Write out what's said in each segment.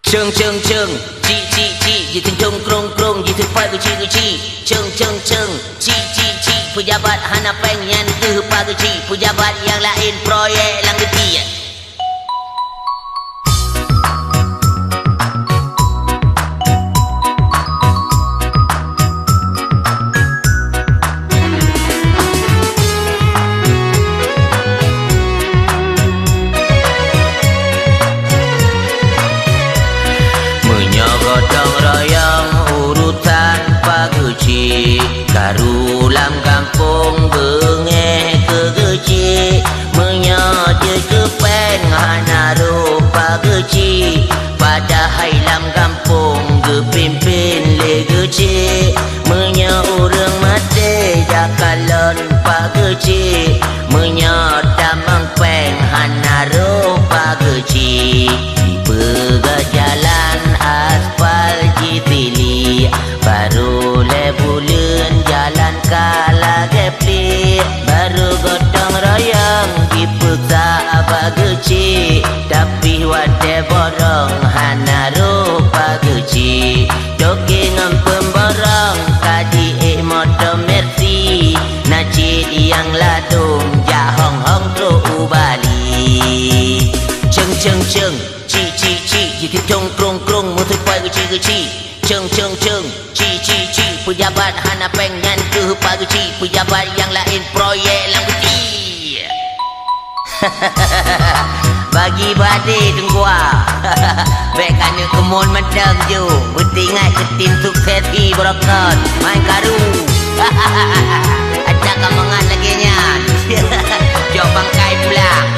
Chừng chừng chừng chi gì ting tung krong krong gì thứ pagi chi chừng chi pejabat hana pengen ke pagi pejabat yang lain proyek lang geti. Gotong royong urutan pageci karulam kampung bengeh kegeci menyaje kepen hanaru pageci pada hailam kampung gepimpin legeci menya urang mate jakalon pageci menya damang peng hanaru pageci dipegat jalan aspal jitili baru lebulen jalan kala gepli baru gotong royong dipeksa abageci tapi wade borong hanaru pageci doke ngempem borong kadi moto mercy najid yang ladung jahong hong tro ubali cheng chi jadi tong krong krong mutu pagi cheng chi pejabat hana pengen ke pagi pejabat yang lain proyek lang geti. Bagi bade tunggua bekanya kemon madam jo betingai ketin sukses i berakat main karu. Ada kamangan lagi nya jauh bangkai pulang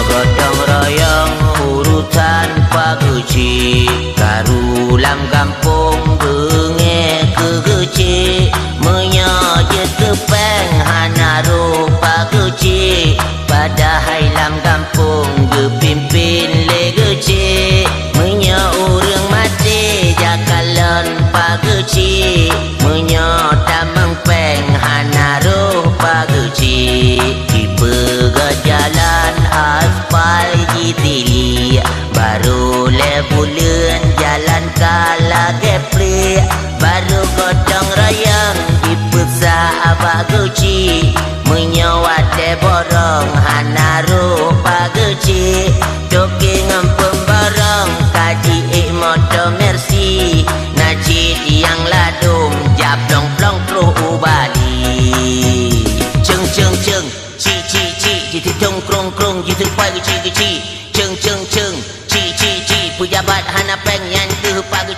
gotong royong urutan pageci karulam kampung bengeh kegeci menyajet kepeng hanaru pageci pada hailam kampung gepimpin legeci menya urang mati jakalon pageci menya tamang peng hanaru pageci dipegat jalan aspal jitili baru lebulen jalan kala gepli baru gotong royong dipeksa abageci menyawate borong hanaru pageci doke ngempem borong kadi moto mercy najid yang ladung jablong plong tro ubali cheng chi jadi tong krong krong gitu pagi cheng chi pejabat hana pengen ke pagi